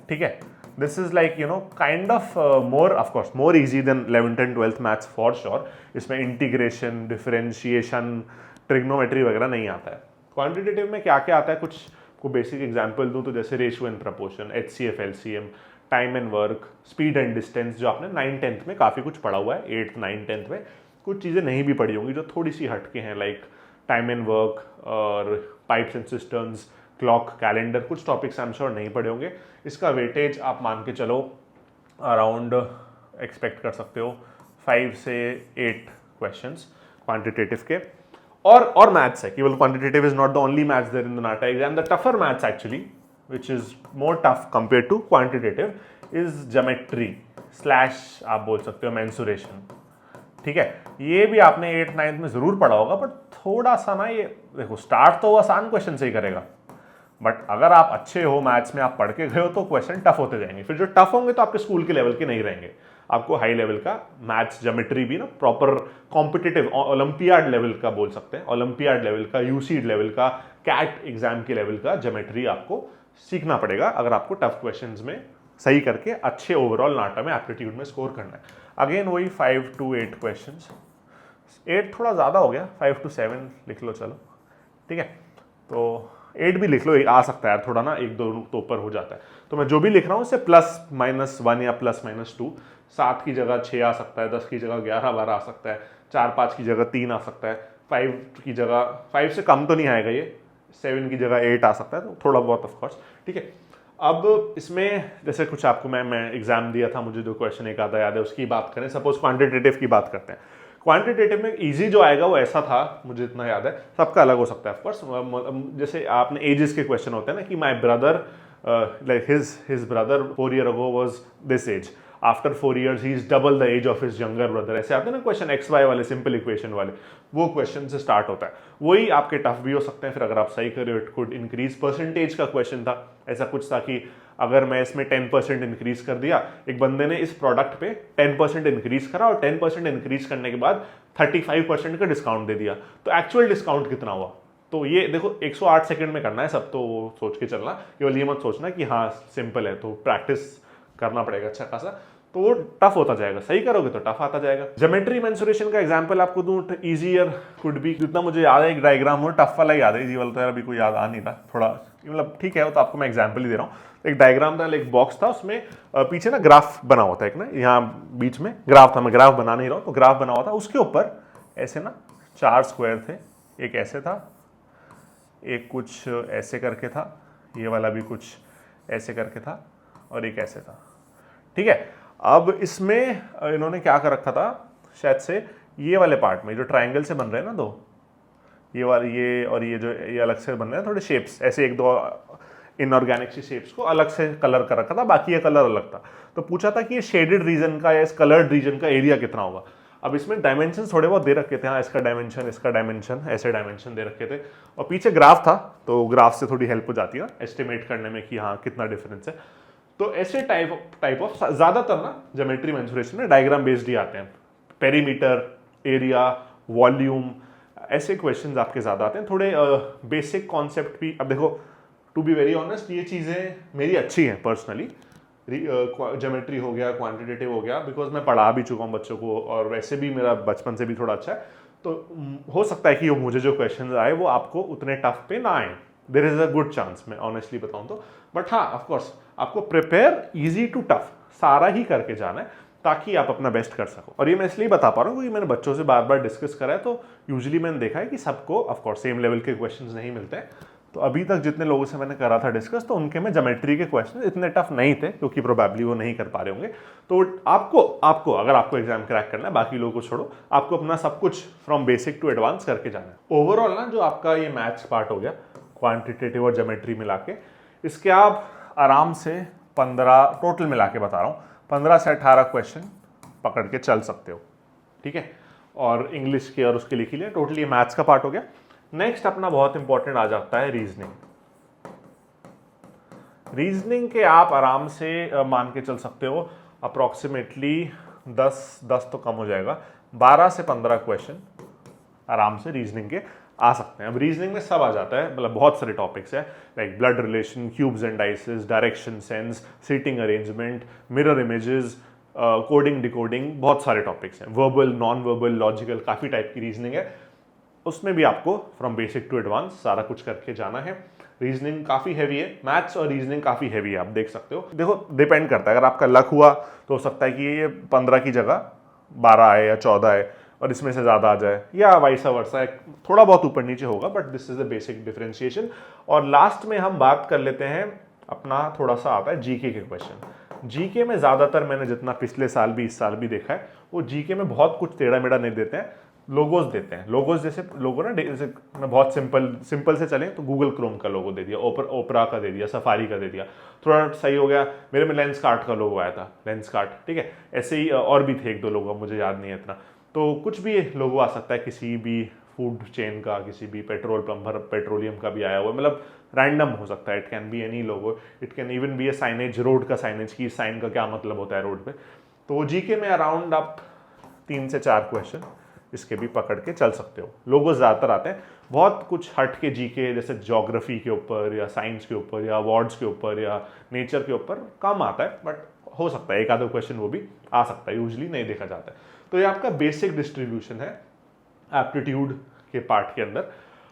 S1: ठीक है, this is like kind of more of course more easy then 11th 10th 12th maths for sure. इसमें इंटीग्रेशन, डिफरेंशिएशन, ट्रिग्नोमेट्री वगैरह नहीं आता है। क्वांटिटेटिव में क्या क्या आता है, कुछ को बेसिक एग्जांपल दूं तो जैसे ratio and proportion, HCF LCM, time and work, speed and distance, जो आपने 9th 10th में काफ़ी कुछ पढ़ा हुआ है। 8th 9th 10th में कुछ चीज़ें नहीं भी पढ़ी होंगी जो थोड़ी सी हटके हैं, लाइक टाइम एंड वर्क और pipes and systems, clock, calendar, कुछ टॉपिक्स आई एम श्योर नहीं पढ़े होंगे। इसका वेटेज आप मान के चलो अराउंड एक्सपेक्ट कर सकते हो 5 से 8 क्वेश्चंस क्वांटिटेटिव के। और मैथ्स है, केवल quantitative is not the only maths there in the NATA exam. The tougher maths actually which is more tough compare to quantitative is geometry / आप बोल सकते हो मेंसुरेशन। ठीक है, ये भी आपने 8th 9th में जरूर पढ़ा होगा, बट थोड़ा सा ना, ये देखो स्टार्ट तो वो आसान क्वेश्चन से ही करेगा, बट अगर आप अच्छे हो मैथ्स में, आप पढ़ के गए हो तो क्वेश्चन टफ होते जाएंगे। फिर जो टफ होंगे तो आपके स्कूल के लेवल के नहीं रहेंगे, आपको हाई लेवल का मैथ्स, ज्योमेट्री भी ना प्रॉपर कॉम्पिटिटिव ओलंपियाड लेवल का बोल सकते हैं, ओलंपियाड लेवल का, यूसीड लेवल का, कैट एग्जाम के लेवल का ज्योमेट्री आपको सीखना पड़ेगा अगर आपको टफ क्वेश्चंस में सही करके अच्छे ओवरऑल नाटा में एप्टीट्यूड में स्कोर करना है। अगेन वही 5 to 8 क्वेश्चंस। 8 थोड़ा ज़्यादा हो गया, 5 to 7 लिख लो चलो, ठीक है। तो 8 भी लिख लो, आ सकता है थोड़ा ना, 1-2 तो ऊपर हो जाता है। तो मैं जो भी लिख रहा हूँ इससे +-1 या +-2, 7 की जगह 6 आ सकता है, 10 की जगह 11-12 आ सकता है, 4-5 की जगह 3 आ सकता है, 5 की जगह 5 से कम तो नहीं आएगा ये, 7 की जगह 8 आ सकता है, तो थोड़ा बहुत ऑफकोर्स, ठीक है। अब इसमें जैसे कुछ आपको मैं एग्जाम दिया था, मुझे जो क्वेश्चन एक आधा याद है उसकी बात करें। सपोज क्वांटिटेटिव की बात करते हैं। क्वांटिटेटिव में इजी जो आएगा वो ऐसा था, मुझे इतना याद है, सबका अलग हो सकता है ऑफकोर्स। जैसे आपने एजेस के क्वेश्चन होते हैं ना कि my brother like his brother 4 years ago was this age, after 4 years he is double the age of his younger brother. ऐसे आते हैं ना क्वेश्चन XY वाले, सिंपल इक्वेशन वाले, वो क्वेश्चन से स्टार्ट होता है। वही आपके टफ भी हो सकते हैं, फिर अगर आप सही करें इट कुड इंक्रीज। परसेंटेज का क्वेश्चन था, ऐसा कुछ था कि अगर मैं इसमें 10% इंक्रीज कर दिया, एक बंदे ने इस प्रोडक्ट पे 10% इंक्रीज करा और 10% इंक्रीज करने के बाद 35% का डिस्काउंट दे दिया, तो एक्चुअल डिस्काउंट कितना हुआ। तो ये देखो 108 सेकंड में करना है सब, तो वो सोच के चलना, केवल ये मत सोचना कि हाँ सिंपल है, तो प्रैक्टिस करना पड़ेगा अच्छा खासा, तो वो टफ होता जाएगा। सही करोगे तो टफ आता जाएगा। ज्योमेट्री मेंसुरेशन का एग्जांपल आपको दूं, इजियर कुड बी, जितना मुझे याद है एक डायग्राम वो टफ वाला याद है, इजी वाला तो यार अभी कोई याद आ नहीं रहा, थोड़ा मतलब ठीक है, वो तो आपको मैं एग्जांपल ही दे रहा हूँ। एक डायग्राम था, एक बॉक्स था, उसमें पीछे ना ग्राफ बना हुआ था, एक ना यहाँ बीच में ग्राफ था, मैं ग्राफ बना नहीं रहा हूँ, तो ग्राफ बना हुआ था, उसके ऊपर ऐसे ना 4 स्क्वायर थे, एक ऐसे था, एक कुछ ऐसे करके था, ये वाला भी कुछ ऐसे करके था, और एक ऐसे था, ठीक है। अब इसमें इन्होंने क्या कर रखा था, शायद से ये वाले पार्ट में जो ट्रायंगल से बन रहे हैं ना दो, ये वाले, ये और ये जो ये अलग से बन रहे हैं थोड़े शेप्स, ऐसे 1-2 इनऑर्गेनिक सी शेप्स को अलग से कलर कर रखा था, बाकी ये कलर अलग था। तो पूछा था कि ये शेडेड रीजन का या इस कलर्ड रीजन का एरिया कितना होगा। अब इसमें डायमेंशन थोड़े बहुत दे रखे थे, हाँ इसका डायमेंशन, ऐसे डायमेंशन दे रखे थे, और पीछे ग्राफ था, तो ग्राफ से थोड़ी हेल्प हो जाती है ना एस्टिमेट करने में कि हाँ कितना डिफरेंस है। तो ऐसे टाइप ऑफ ज़्यादातर ना ज्योमेट्री मेंसुरेशन में डायग्राम बेस्ड ही आते हैं, पेरीमीटर, एरिया, वॉल्यूम, ऐसे क्वेश्चंस आपके ज़्यादा आते हैं। थोड़े बेसिक कॉन्सेप्ट भी, अब देखो टू बी वेरी ऑनेस्ट ये चीज़ें मेरी अच्छी हैं पर्सनली, ज्योमेट्री हो गया, क्वांटिटेटिव हो गया, बिकॉज मैं पढ़ा भी चुका हूँ बच्चों को, और वैसे भी मेरा बचपन से भी थोड़ा अच्छा है, तो हो सकता है कि मुझे जो क्वेश्चन आए वो आपको उतने टफ पे ना आए, there is a good chance, मैं ऑनेस्टली बताऊँ तो। बट हाँ ऑफकोर्स आपको प्रिपेयर ईजी टू टफ सारा ही करके जाना है, ताकि आप अपना बेस्ट कर सको। और ये मैं इसलिए बता पा रहा हूँ क्योंकि मैंने बच्चों से बार बार डिस्कस करा है, तो यूजुअली मैंने देखा है कि सबको ऑफकोर्स सेम लेवल के क्वेश्चंस नहीं मिलते हैं। तो अभी तक जितने लोगों से मैंने करा था डिस्कस, तो उनके में ज्योमेट्री के क्वेश्चन इतने टफ नहीं थे, क्योंकि प्रोबेबली वो नहीं कर पा रहे होंगे। तो आपको अगर आपको एग्जाम क्रैक करना है, बाकी लोगों को छोड़ो, आपको अपना सब कुछ फ्रॉम बेसिक टू एडवांस करके जाना है। ओवरऑल ना जो आपका ये मैथ्स पार्ट हो गया, क्वांटिटेटिव और ज्योमेट्री मिला के, इसके आप आराम से 15 टोटल मिला के बता रहा हूँ, 15 से 18 क्वेश्चन पकड़ के चल सकते हो, ठीक है। और इंग्लिश के और उसके लिख लिए, टोटली मैथ्स का पार्ट हो गया। नेक्स्ट अपना बहुत इंपॉर्टेंट आ जाता है रीजनिंग। रीजनिंग के आप आराम से मान के चल सकते हो अप्रॉक्सीमेटली 10 तो कम हो जाएगा, 12 से 15 क्वेश्चन आराम से रीजनिंग के आ सकते हैं। अब रीजनिंग में सब आ जाता है, मतलब बहुत सारे टॉपिक्स हैं like blood relation, cubes and dices, direction sense, seating arrangement, mirror images, coding decoding, बहुत सारे टॉपिक्स हैं। वर्बल, नॉन वर्बल, लॉजिकल, काफ़ी टाइप की रीजनिंग है। उसमें भी आपको फ्रॉम बेसिक टू एडवांस सारा कुछ करके जाना है। रीजनिंग काफ़ी हैवी है, मैथ्स और रीजनिंग काफ़ी हैवी है, आप देख सकते हो। देखो डिपेंड करता है, अगर आपका लक हुआ तो हो सकता है कि ये 15 की जगह 12 आए या 14 आए और इसमें से ज़्यादा आ जाए, या वाइसा वर्सा, थोड़ा बहुत ऊपर नीचे होगा, but this is the basic differentiation. और लास्ट में हम बात कर लेते हैं अपना, थोड़ा सा आता है जीके के क्वेश्चन। जीके में ज़्यादातर मैंने जितना पिछले साल भी इस साल भी देखा है, वो जीके में बहुत कुछ टेढ़ा मेढ़ा नहीं देते हैं, लोगोज देते हैं। लोगोज जैसे लोगो ना, जैसे मैं बहुत सिंपल से चलें तो गूगल क्रोम का लोगो दे दिया, ओपरा का दे दिया, सफारी का दे दिया, थोड़ा सही हो गया। मेरे में लेंस कार्ट का लोगो आया था, लेंस कार्ट, ठीक है। ऐसे ही और भी थे एक दो लोगो, मुझे याद नहीं है इतना। तो कुछ भी लोगो आ सकता है, किसी भी फूड चेन का, किसी भी पेट्रोल प्लम्बर, पेट्रोलियम का भी आया हुआ, मतलब रैंडम हो सकता है। It can be any logo, it can even be A signage, road का साइनेज, की साइन का क्या मतलब होता है रोड पे। तो जीके में अराउंड आप 3 से 4 क्वेश्चन इसके भी पकड़ के चल सकते हो। लोगो ज़्यादातर आते हैं, बहुत कुछ हट के जीके जैसे ज्योग्राफी के ऊपर या साइंस के ऊपर या अवार्ड्स के ऊपर या नेचर के ऊपर कम आता है, बट हो सकता है एक आधा क्वेश्चन वो भी आ सकता है, यूजली नहीं देखा जाता है। तो ये आपका बेसिक डिस्ट्रीब्यूशन है एप्टीट्यूड के पार्ट के अंदर।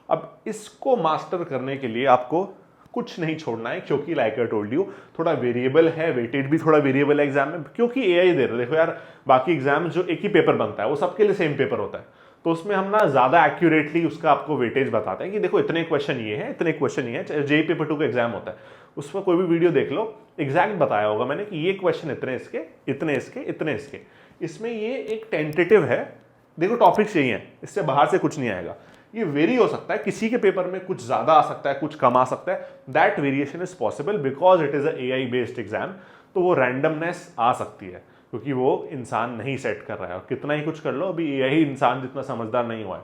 S1: अब इसको मास्टर करने के लिए आपको कुछ नहीं छोड़ना है, क्योंकि लाइक आई टोल्ड यू थोड़ा वेरिएबल है, वेटेज भी थोड़ा वेरिएबल है एग्जाम में, क्योंकि एआई दे रहे हो। देखो यार, बाकी एग्जाम जो एक ही पेपर बनता है वो सबके लिए सेम पेपर होता है, तो उसमें हम ना ज्यादा एक्यूरेटली उसका आपको वेटेज बताते हैं कि देखो इतने क्वेश्चन ये है, इतने क्वेश्चन ये है। जेईई पेपर 2 का एग्जाम होता है, उसमें कोई भी वीडियो देख लो, एग्जैक्ट बताया होगा मैंने कि ये क्वेश्चन इतने इसके, इतने इसके, इतने इसके। इसमें ये एक टेंटेटिव है, देखो टॉपिक्स यही है, इससे बाहर से कुछ नहीं आएगा। ये वेरी हो सकता है, किसी के पेपर में कुछ ज्यादा आ सकता है, कुछ कम आ सकता है। That variation is possible because it is a AI based exam. तो वो रैंडमनेस आ सकती है क्योंकि वो इंसान नहीं सेट कर रहा है, और कितना ही कुछ कर लो अभी यही इंसान जितना समझदार नहीं हुआ है।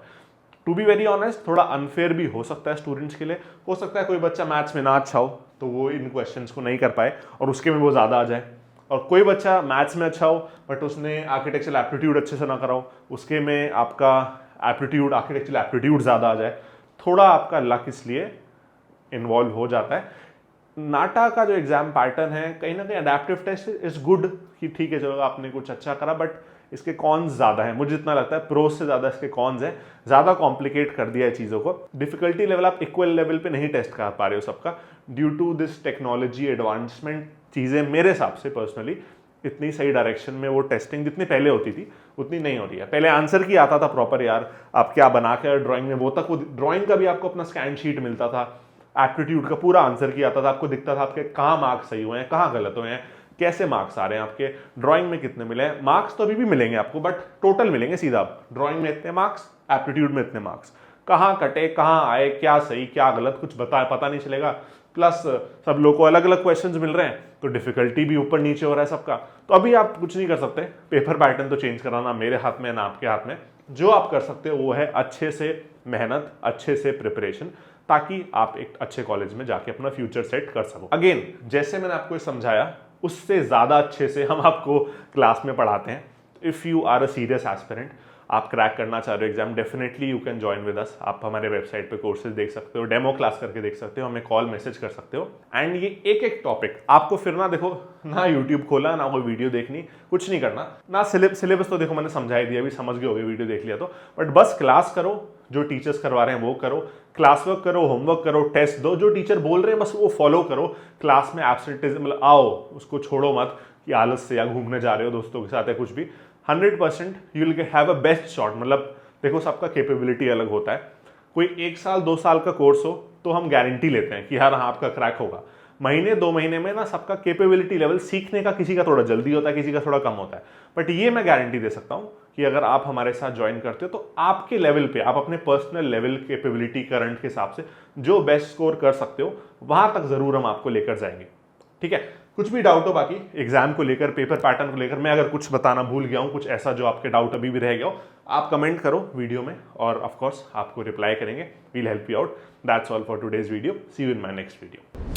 S1: टू बी वेरी ऑनेस्ट, थोड़ा अनफेयर भी हो सकता है स्टूडेंट्स के लिए। हो सकता है कोई बच्चा मैथ्स में ना अच्छा हो तो वो इन क्वेश्चंस को नहीं कर पाए और उसके में वो ज़्यादा आ जाए, और कोई बच्चा मैथ्स में अच्छा हो बट उसने आर्किटेक्चरल एप्टीट्यूड अच्छे से ना करा हो, उसके में आपका एप्टीट्यूड, आर्किटेक्चरल एप्टीट्यूड ज़्यादा आ जाए। थोड़ा आपका लक इसलिए इन्वॉल्व हो जाता है। नाटा का जो एग्जाम पैटर्न है, कहीं ना कहीं अडेप्टिव टेस्ट इज गुड, कि ठीक है चलो आपने कुछ अच्छा करा, बट इसके कॉन्स ज़्यादा है, मुझे जितना लगता है प्रोस से ज़्यादा इसके कॉन्स हैं। ज़्यादा कॉम्प्लिकेट कर दिया है चीज़ों को, डिफिकल्टी लेवल आप इक्वल लेवल पे नहीं टेस्ट कर पा रहे हो सबका, due to this technology advancement. चीज़ें मेरे हिसाब से पर्सनली इतनी सही डायरेक्शन में वो टेस्टिंग जितनी पहले होती थी उतनी नहीं हो रही है। पहले आंसर की आता था प्रॉपर, यार आप क्या बना के ड्राइंग में, वो तक वो ड्राइंग का भी आपको अपना स्कैन शीट मिलता था, एप्टीट्यूड का पूरा आंसर की आता था, आपको दिखता था आपके कहाँ मार्क्स सही हुए हैं, कहाँ गलत हुए हैं, कैसे मार्क्स आ रहे हैं आपके, ड्राइंग में कितने मिले हैं। मार्क्स तो अभी भी मिलेंगे आपको, बट टोटल मिलेंगे सीधा, ड्राइंग में इतने मार्क्स, एप्टीट्यूड में इतने मार्क्स, कहाँ कटे, कहाँ आए, क्या सही क्या गलत कुछ पता नहीं चलेगा। प्लस सब लोग को अलग अलग क्वेश्चंस मिल रहे हैं, तो डिफिकल्टी भी ऊपर नीचे हो रहा है सबका। तो अभी आप कुछ नहीं कर सकते, पेपर पैटर्न तो चेंज कराना मेरे हाथ में ना आपके हाथ में। जो आप कर सकते हो वो है अच्छे से मेहनत, अच्छे से प्रिपरेशन, ताकि आप एक अच्छे कॉलेज में जाके अपना फ्यूचर सेट कर सको। अगेन, जैसे मैंने आपको समझाया उससे ज़्यादा अच्छे से हम आपको क्लास में पढ़ाते हैं। If you are a serious aspirant, आप क्रैक करना चाह रहे हो exam, definitely you can join with us. आप हमारे वेबसाइट पे कोर्सेज देख सकते हो, डेमो क्लास करके देख सकते हो, हमें कॉल मैसेज कर सकते हो। एंड ये एक एक टॉपिक आपको फिर ना, देखो ना यूट्यूब खोला, ना कोई वीडियो देखनी, कुछ नहीं करना ना। सिलेबस तो देखो मैंने समझा ही दिया, अभी समझ गए होगे वीडियो देख लिया तो, बट बस क्लास करो, जो टीचर्स करवा रहे हैं वो करो, क्लास वर्क करो, होमवर्क करो, टेस्ट दो, जो टीचर बोल रहे हैं बस वो फॉलो करो। क्लास में एब्सेंटेइज्म मतलब आओ, उसको छोड़ो मत कि आलस से या घूमने जा रहे हो दोस्तों के साथ या कुछ भी। 100% you will have a best shot. मतलब देखो सबका कैपेबिलिटी अलग होता है, कोई 1 साल 2 साल का कोर्स हो तो हम गारंटी लेते हैं कि यार हाँ आपका क्रैक होगा। महीने 2 महीने में ना सबका कैपेबिलिटी लेवल सीखने का किसी का थोड़ा जल्दी होता है, किसी का थोड़ा कम होता है, बट ये मैं गारंटी दे सकता हूँ कि अगर आप हमारे साथ ज्वाइन करते हो तो आपके लेवल पे, आप अपने पर्सनल लेवल कैपेबिलिटी करंट के हिसाब से जो बेस्ट स्कोर कर सकते हो वहां तक जरूर हम आपको लेकर जाएंगे। ठीक है, कुछ भी डाउट हो बाकी एग्जाम को लेकर, पेपर पैटर्न को लेकर, मैं अगर कुछ बताना भूल गया हूं, कुछ ऐसा जो आपके डाउट अभी भी रह गया हो, आप कमेंट करो वीडियो में और ऑफ कोर्स आपको रिप्लाई करेंगे। We'll help you out. That's all for today's video. See you in my next video.